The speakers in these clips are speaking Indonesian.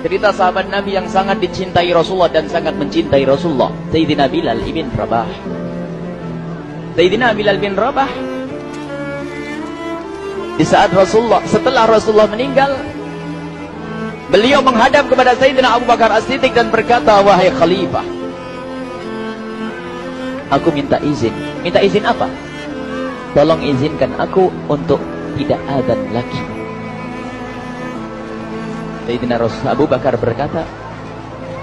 Cerita sahabat Nabi yang sangat dicintai Rasulullah dan sangat mencintai Rasulullah, Sayyidina Bilal ibn Rabah. Sayyidina Bilal bin Rabah, di saat setelah Rasulullah meninggal, beliau menghadap kepada Sayyidina Abu Bakar As-Siddiq dan berkata, wahai khalifah, aku minta izin. Minta izin apa? Tolong izinkan aku untuk tidak azan lagi. Sayyidina Abu Bakar berkata,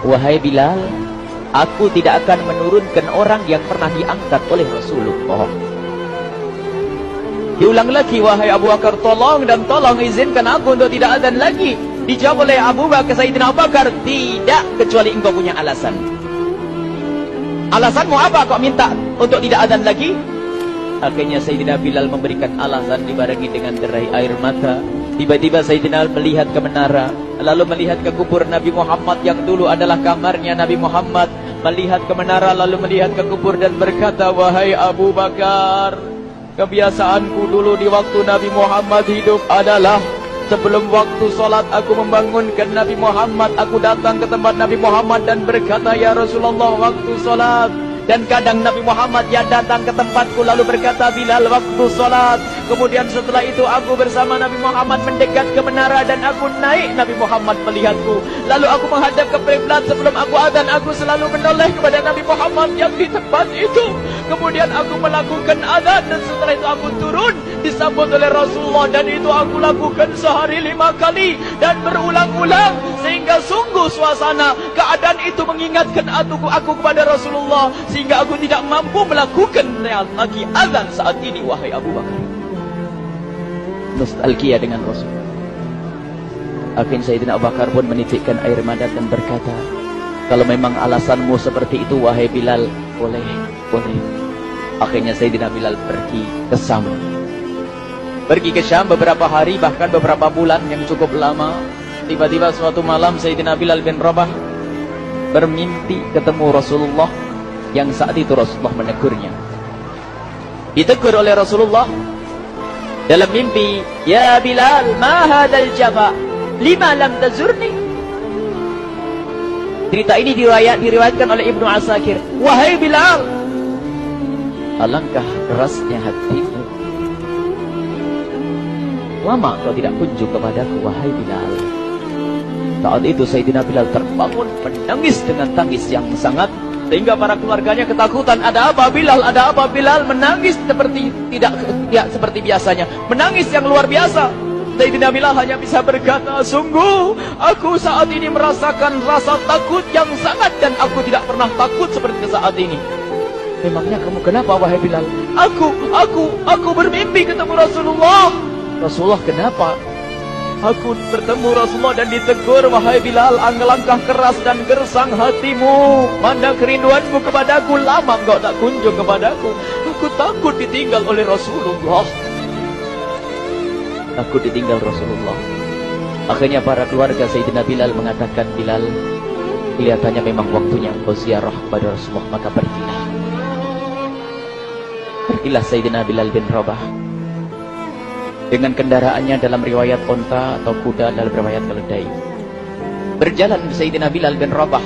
wahai Bilal, aku tidak akan menurunkan orang yang pernah diangkat oleh Rasulullah. Diulang lagi, wahai Abu Bakar, tolong dan tolong izinkan aku untuk tidak azan lagi. Dijawab oleh Abu Bakar, Sayyidina Abu Bakar, tidak, kecuali engkau punya alasan. Alasanmu apa kau minta untuk tidak azan lagi? Akhirnya Sayyidina Bilal memberikan alasan dibarengi dengan derai air mata. Tiba-tiba Sayyidina melihat ke menara, lalu melihat ke kubur Nabi Muhammad yang dulu adalah kamarnya Nabi Muhammad. Melihat ke menara, lalu melihat ke kubur dan berkata, wahai Abu Bakar, kebiasaanku dulu di waktu Nabi Muhammad hidup adalah sebelum waktu sholat aku membangunkan Nabi Muhammad. Aku datang ke tempat Nabi Muhammad dan berkata, ya Rasulullah, waktu sholat. Dan kadang Nabi Muhammad yang datang ke tempatku lalu berkata, Bilal, waktu sholat. Kemudian setelah itu aku bersama Nabi Muhammad mendekat ke menara dan aku naik, Nabi Muhammad melihatku. Lalu aku menghadap ke kiblat. Sebelum aku azan, aku selalu menoleh kepada Nabi Muhammad yang di tempat itu. Kemudian aku melakukan azan dan setelah itu aku turun disambut oleh Rasulullah, dan itu aku lakukan sehari 5 kali dan berulang-ulang, sehingga sungguh suasana keadaan itu mengingatkan aku kepada Rasulullah, sehingga aku tidak mampu melakukan lagi azan saat ini, wahai Abu Bakar. Nostalgia dengan Rasul. Akhirnya Sayyidina Abu Bakar pun menitikkan air mata dan berkata, kalau memang alasanmu seperti itu, wahai Bilal, boleh. Akhirnya Sayyidina Bilal pergi ke Syam. Pergi ke Syam beberapa hari, bahkan beberapa bulan yang cukup lama. Tiba-tiba suatu malam Sayyidina Bilal bin Rabah bermimpi ketemu Rasulullah, yang saat itu Rasulullah menegurnya. Ditegur oleh Rasulullah dalam mimpi, ya Bilal, ma hadal jafa, lima lam tazurni. Cerita ini diriwayatkan oleh Ibnu Asakir. Wahai Bilal, alangkah kerasnya hatimu, lama kau tidak kunjung kepadaku, wahai Bilal. Saat itu Sayyidina Bilal terbangun menangis dengan tangis yang sangat, sehingga para keluarganya ketakutan. Ada apa Bilal? Ada apa Bilal? Menangis seperti tidak seperti biasanya, menangis yang luar biasa. Sayyidina Bilal hanya bisa berkata, sungguh aku saat ini merasakan rasa takut yang sangat, dan aku tidak pernah takut seperti saat ini. Memangnya kamu kenapa, wahai Bilal? Aku bermimpi ketemu Rasulullah. Rasulullah, kenapa? Aku bertemu Rasulullah dan ditegur, wahai Bilal, langkah keras dan gersang hatimu. Mana kerinduanmu kepadaku, lama engkau tak kunjung kepadaku. Aku takut ditinggal oleh Rasulullah. Aku ditinggal Rasulullah. Akhirnya para keluarga Sayyidina Bilal mengatakan, Bilal, kelihatannya memang waktunya engkau ziarah kepada Rasulullah, maka pergilah. Pergilah Sayyidina Bilal bin Rabah dengan kendaraannya, dalam riwayat onta atau kuda, dalam riwayat keledai. Berjalan Sayyidina Bilal bin Rabah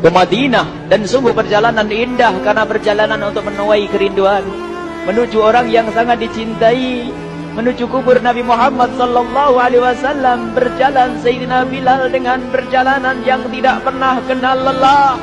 ke Madinah, dan sungguh perjalanan indah karena perjalanan untuk menuai kerinduan, menuju orang yang sangat dicintai, menuju kubur Nabi Muhammad sallallahu alaihi wasallam. Berjalan Sayyidina Bilal dengan perjalanan yang tidak pernah kenal lelah,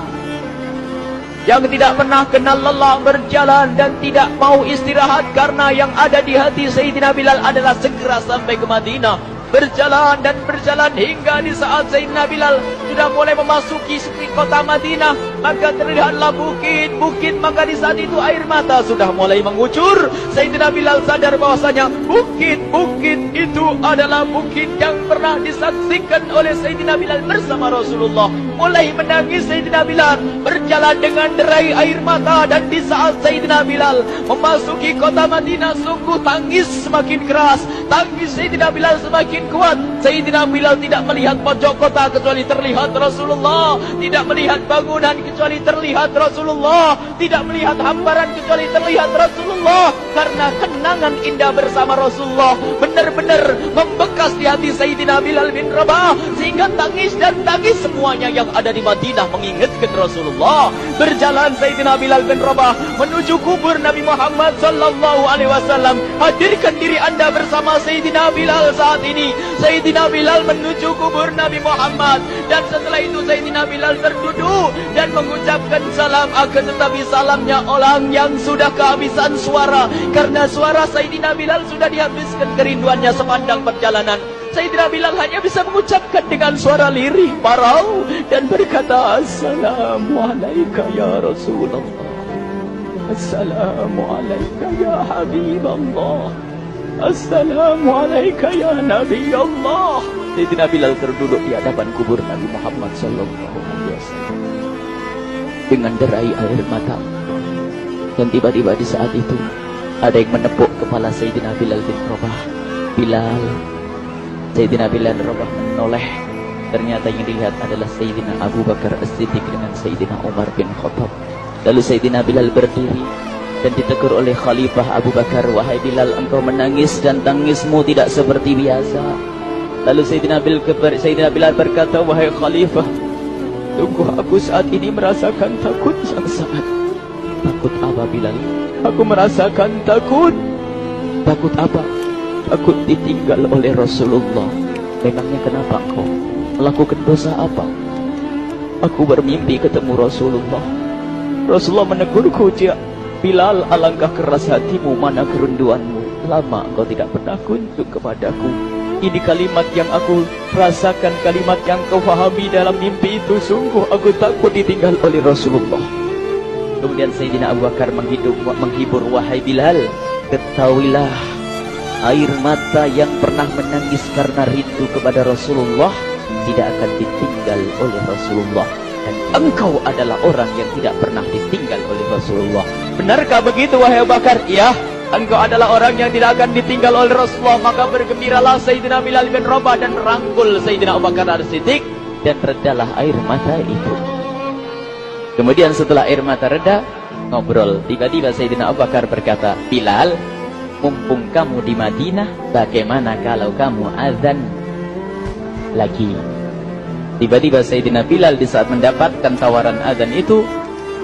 berjalan dan tidak mau istirahat, karena yang ada di hati Sayyidina Bilal adalah segera sampai ke Madinah. Berjalan dan berjalan hingga di saat Sayyidina Bilal sudah mulai memasuki kota Madinah, maka terlihatlah bukit-bukit. Maka di saat itu air mata sudah mulai mengucur. Sayyidina Bilal sadar bahwasanya bukit-bukit itu adalah bukit yang pernah disaksikan oleh Sayyidina Bilal bersama Rasulullah. mulai menangis Sayyidina Bilal, berjalan dengan derai air mata. Dan di saat Sayyidina Bilal memasuki kota Madinah, sungguh tangis semakin keras, tangis Sayyidina Bilal semakin kuat. Sayyidina Bilal tidak melihat pojok kota kecuali terlihat Rasulullah, tidak melihat bangunan kecuali terlihat Rasulullah, tidak melihat hamparan kecuali terlihat Rasulullah. Karena kenangan indah bersama Rasulullah benar-benar membekas di hati Sayyidina Bilal bin Rabah, sehingga tangis dan tangis semuanya yang ada di Madinah mengingatkan Rasulullah. Berjalan Sayyidina Bilal bin Rabah menuju kubur Nabi Muhammad sallallahu alaihi wasallam. Hadirkan diri Anda bersama Sayyidina Bilal saat ini. Sayyidina Bilal menuju kubur Nabi Muhammad, dan setelah itu Sayyidina Bilal terduduk dan mengucapkan salam. Akan tetapi salamnya orang yang sudah kehabisan suara, karena suara Sayyidina Bilal sudah dihabiskan kerinduannya sepanjang perjalanan. Sayyidina Bilal hanya bisa mengucapkan dengan suara lirih parau dan berkata, Assalamualaikum ya Rasulullah, Assalamualaikum ya Habiballah, Assalamualaikum ya Nabi Allah. Sayyidina Bilal terduduk di hadapan kubur Nabi Muhammad sallallahu alaihi wasallam dengan derai air mata. Dan tiba-tiba di saat itu ada yang menepuk kepala Sayyidina Bilal bin Rabah. Bilal. Sayyidina Bilal bin Rabah menoleh. Ternyata yang dilihat adalah Sayyidina Abu Bakar As-Siddiq dengan Sayyidina Umar bin Khattab. Lalu Sayyidina Bilal berdiri dan ditegur oleh Khalifah Abu Bakar, wahai Bilal, engkau menangis dan tangismu tidak seperti biasa. Lalu Sayyidina Bilal berkata, wahai Khalifah, sungguh aku saat ini merasakan takut yang sangat. Takut apa Bilal? Aku merasakan takut. Takut apa? Takut ditinggal oleh Rasulullah. Memangnya kenapa kau melakukan dosa apa? Aku bermimpi ketemu Rasulullah. Rasulullah menegurku, Bilal, alangkah keras hatimu, mana kerinduanmu. Lama engkau tidak pernah kunjung kepadaku. Ini kalimat yang aku rasakan, kalimat yang kau fahami dalam mimpi itu. Sungguh aku takut ditinggal oleh Rasulullah. Kemudian Sayyidina Abu Bakar menghibur, wahai Bilal, ketahuilah, air mata yang pernah menangis karena rindu kepada Rasulullah tidak akan ditinggal oleh Rasulullah. Dan engkau adalah orang yang tidak pernah ditinggal oleh Rasulullah. Benarkah begitu wahai Abu Bakar? Iya, engkau adalah orang yang tidak akan ditinggal oleh Rasulullah. Maka bergembiralah Sayyidina Bilal bin Rabah dan merangkul Sayyidina Abu Bakar As-Siddiq, dan redalah air mata itu. Kemudian setelah air mata reda, ngobrol. Tiba-tiba Sayyidina Abu Bakar berkata, Bilal, mumpung kamu di Madinah, bagaimana kalau kamu azan lagi? Tiba-tiba Sayyidina Bilal di saat mendapatkan tawaran azan itu,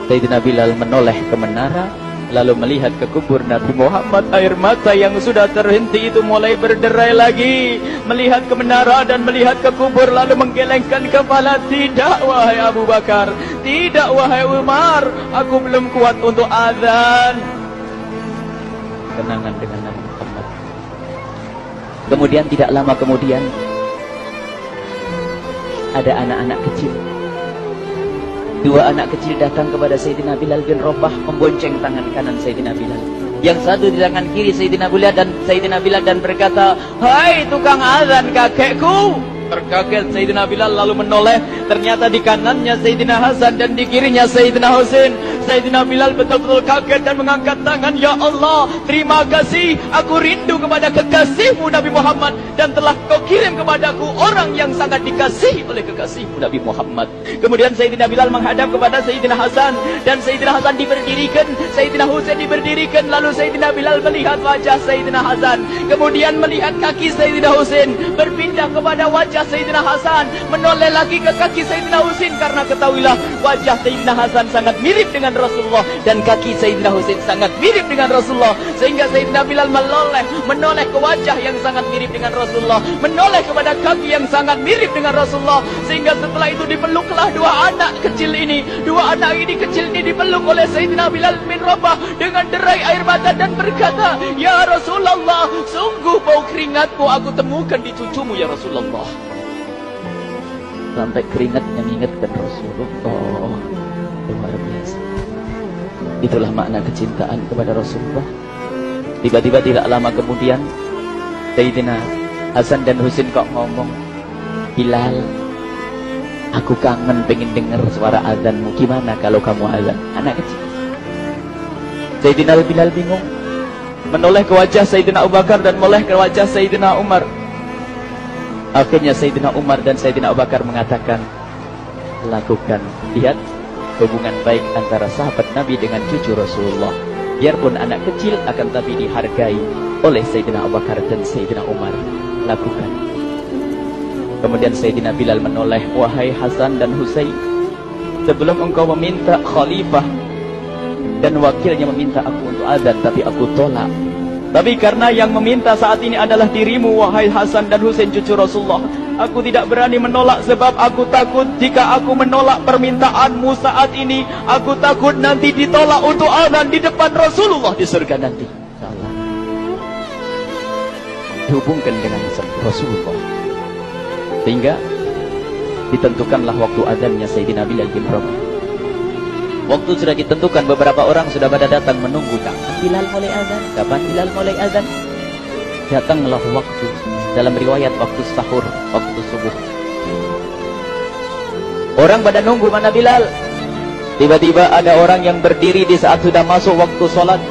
Sayyidina Bilal menoleh ke menara, lalu melihat ke kubur Nabi Muhammad. Air mata yang sudah terhenti itu mulai berderai lagi. Melihat ke menara dan melihat ke kubur, lalu menggelengkan kepala. Tidak wahai Abu Bakar, tidak wahai Umar, aku belum kuat untuk azan. Kenangan dengan Nabi Muhammad. Kemudian tidak lama kemudian ada anak-anak kecil. Dua anak kecil datang kepada Sayyidina Bilal bin Rabah, membonceng tangan kanan Sayyidina Bilal. Yang satu di tangan kiri Sayyidina Bilal dan berkata, hai tukang azan kakekku. Terkaget Sayyidina Bilal lalu menoleh. Ternyata di kanannya Sayyidina Hasan dan di kirinya Sayyidina Husain. Sayyidina Bilal betul-betul kaget dan mengangkat tangan. Ya Allah, terima kasih. Aku rindu kepada kekasihmu Nabi Muhammad, dan telah kau kirim kepadaku orang yang sangat dikasihi oleh kekasihmu Nabi Muhammad. Kemudian Sayyidina Bilal menghadap kepada Sayyidina Hasan, dan Sayyidina Hasan diberdirikan, Sayyidina Husain diberdirikan. Lalu Sayyidina Bilal melihat wajah Sayyidina Hasan, kemudian melihat kaki Sayyidina Husain, berpindah kepada wajah Sayyidina Hasan, menoleh lagi ke kaki Sayyidina Husain. Karena ketahuilah, wajah Sayyidina Hasan sangat mirip dengan Rasulullah, dan kaki Sayyidina Husain sangat mirip dengan Rasulullah. Sehingga Sayyidina Bilal menoleh ke wajah yang sangat mirip dengan Rasulullah, menoleh kepada kaki yang sangat mirip dengan Rasulullah. Sehingga setelah itu dipeluklah dua anak kecil ini. Dua anak ini kecil ini dipeluk oleh Sayyidina Bilal bin Rabah dengan derai air mata dan berkata, ya Rasulullah, sungguh bau keringatmu aku temukan di cucumu ya Rasulullah. Sampai keringatnya mengingatkan Rasulullah. Luar biasa. Itulah makna kecintaan kepada Rasulullah. Tiba-tiba tidak lama kemudian Sayyidina Hasan dan Husain kok ngomong, Bilal, Aku kangen pengen dengar suara azanmu. Gimana kalau kamu azan? Anak kecil. Sayyidina Bilal bingung. Menoleh ke wajah Sayyidina Abu Bakar dan menoleh ke wajah Sayyidina Umar. Akhirnya Sayyidina Umar dan Sayyidina Abu Bakar mengatakan, lakukan. Lihat hubungan baik antara sahabat Nabi dengan cucu Rasulullah. Biarpun anak kecil akan tapi dihargai oleh Sayyidina Abu Bakar dan Sayyidina Umar. Lakukan. Kemudian Sayyidina Bilal menoleh, wahai Hasan dan Husain, sebelum engkau meminta khalifah dan wakilnya meminta aku untuk azan, tapi aku tolak. Tapi karena yang meminta saat ini adalah dirimu, wahai Hasan dan Husain cucu Rasulullah, aku tidak berani menolak sebab aku takut jika aku menolak permintaanmu saat ini, aku takut nanti ditolak untuk azan di depan Rasulullah di surga nanti. Salah. Dihubungkan dengan Rasulullah. Sehingga ditentukanlah waktu azannya Sayyidina Bilal bin Rabah. Waktu sudah ditentukan, beberapa orang sudah pada datang menunggu. Kapan Bilal mulai azan? Kapan Bilal mulai azan? Datanglah waktu. Dalam riwayat waktu sahur, waktu subuh. Orang pada nunggu mana Bilal. Tiba-tiba ada orang yang berdiri di saat sudah masuk waktu sholat.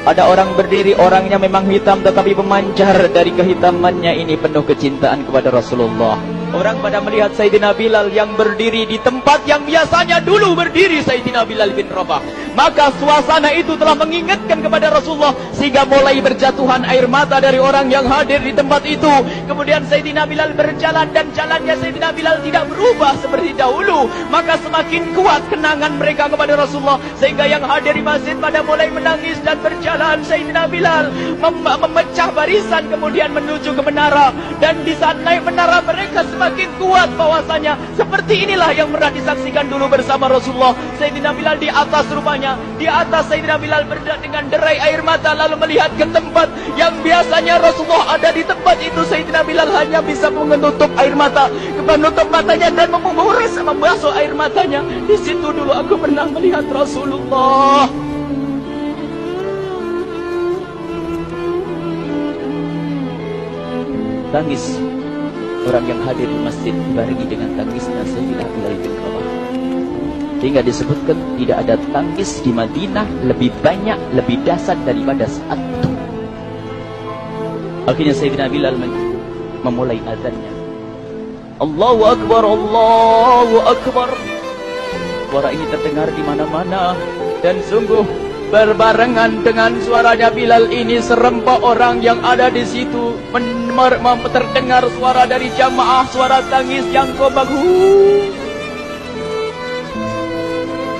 Ada orang berdiri, orangnya memang hitam tetapi memancar dari kehitamannya ini penuh kecintaan kepada Rasulullah. Orang pada melihat Sayyidina Bilal yang berdiri di tempat yang biasanya dulu berdiri Sayyidina Bilal bin Rabah. Maka suasana itu telah mengingatkan kepada Rasulullah sehingga mulai berjatuhan air mata dari orang yang hadir di tempat itu. Kemudian Sayyidina Bilal berjalan dan jalannya Sayyidina Bilal tidak berubah seperti dahulu. Maka semakin kuat kenangan mereka kepada Rasulullah sehingga yang hadir di masjid pada mulai menangis dan berjalan. Sayyidina Bilal memecah barisan kemudian menuju ke menara, dan di saat naik menara mereka semakin kuat bahwasanya seperti inilah yang pernah disaksikan dulu bersama Rasulullah. Sayyidina Bilal di atas rupanya, di atas Sayyidina Bilal dengan derai air mata lalu melihat ke tempat yang biasanya Rasulullah ada di tempat itu. Sayyidina Bilal hanya bisa menutup air mata, menutup matanya dan membasuh air matanya. Di situ dulu aku pernah melihat Rasulullah. Tangis orang yang hadir di masjid dibarengi dengan tangisnya Sayyidina Bilal bin Rabah. Sehingga disebutkan tidak ada tangis di Madinah lebih banyak, lebih dahsyat daripada saat itu. Akhirnya Sayyidina Bilal memulai azannya. Allahu Akbar, Allahu Akbar. Suara ini terdengar di mana-mana dan sungguh berbarengan dengan suaranya Bilal ini serempak orang yang ada di situ terdengar suara dari jamaah, suara tangis yang kompak.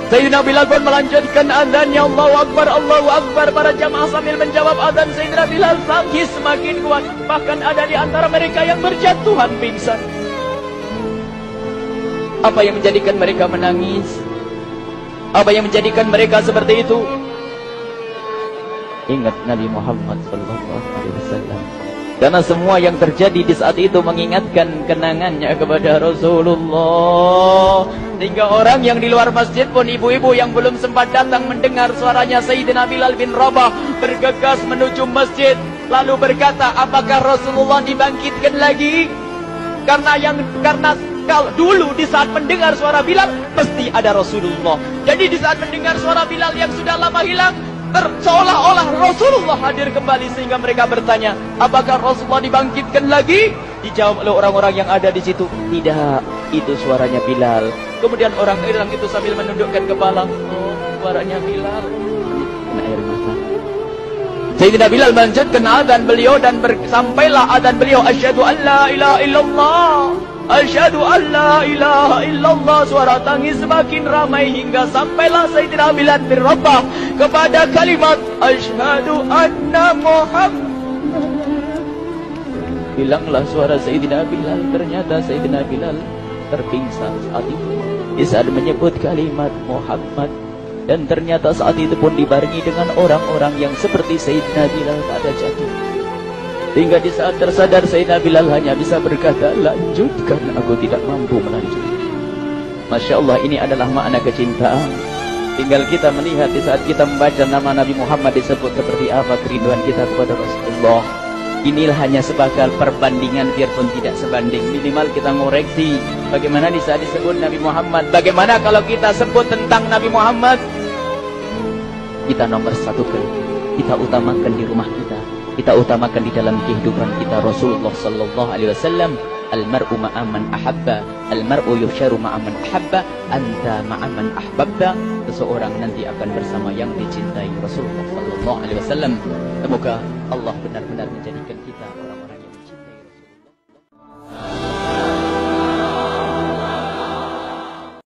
Sayyidina Bilal pun melanjutkan azannya, Allahu Akbar, Allahu Akbar. Para jamaah sambil menjawab azan Sayyidina Bilal, tangis semakin kuat. Bahkan ada di antara mereka yang berjatuhan pingsan. Apa yang menjadikan mereka menangis? Apa yang menjadikan mereka seperti itu? Ingat Nabi Muhammad SAW. Karena semua yang terjadi di saat itu mengingatkan kenangannya kepada Rasulullah. Sehingga orang yang di luar masjid pun, ibu-ibu yang belum sempat datang mendengar suaranya Sayyidina Bilal bin Rabah, bergegas menuju masjid lalu berkata, apakah Rasulullah dibangkitkan lagi? Karena kalau dulu di saat mendengar suara Bilal pasti ada Rasulullah. Jadi di saat mendengar suara Bilal yang sudah lama hilang, seolah-olah Rasulullah hadir kembali. Sehingga mereka bertanya, apakah Rasulullah dibangkitkan lagi? Dijawab oleh orang-orang yang ada di situ, tidak, itu suaranya Bilal. Kemudian orang-orang itu sambil menundukkan kepala, oh, suaranya Bilal. Kena air mata. Sayyidina Bilal melanjutkan azan beliau dan sampailah azan beliau, asyhadu an la ilaha illallah, asyhadu an la ilaha illallah. Suara tangis semakin ramai hingga sampailah Sayyidina Bilal bin Rabah kepada kalimat asyhadu anna Muhammad. Hilanglah suara Sayyidina Bilal. Ternyata Sayyidina Bilal terpingsan saat itu di saat menyebut kalimat Muhammad. Dan ternyata saat itu pun dibarengi dengan orang-orang yang seperti Sayyidina Bilal tak ada jatuh. Hingga di saat tersadar Sayyidina Bilal hanya bisa berkata, lanjutkan, aku tidak mampu melanjutkan. Masya Allah, ini adalah makna kecintaan. Tinggal kita melihat di saat kita membaca nama Nabi Muhammad disebut seperti apa kerinduan kita kepada Rasulullah. Inilah hanya sebagai perbandingan biarpun tidak sebanding. Minimal kita ngoreksi bagaimana di saat disebut Nabi Muhammad. Bagaimana kalau kita sebut tentang Nabi Muhammad? Kita nomor satukan, kita utamakan di rumah kita utamakan di dalam kehidupan kita. Rasulullah sallallahu alaihi wasallam, al-mar'u ma'aman ahabba, al-mar'u yusharu ma'aman ahabba, anta ma'aman ahbabta. Seseorang nanti akan bersama yang dicintai. Rasulullah sallallahu alaihi wasallam. Semoga Allah benar-benar menjadikan kita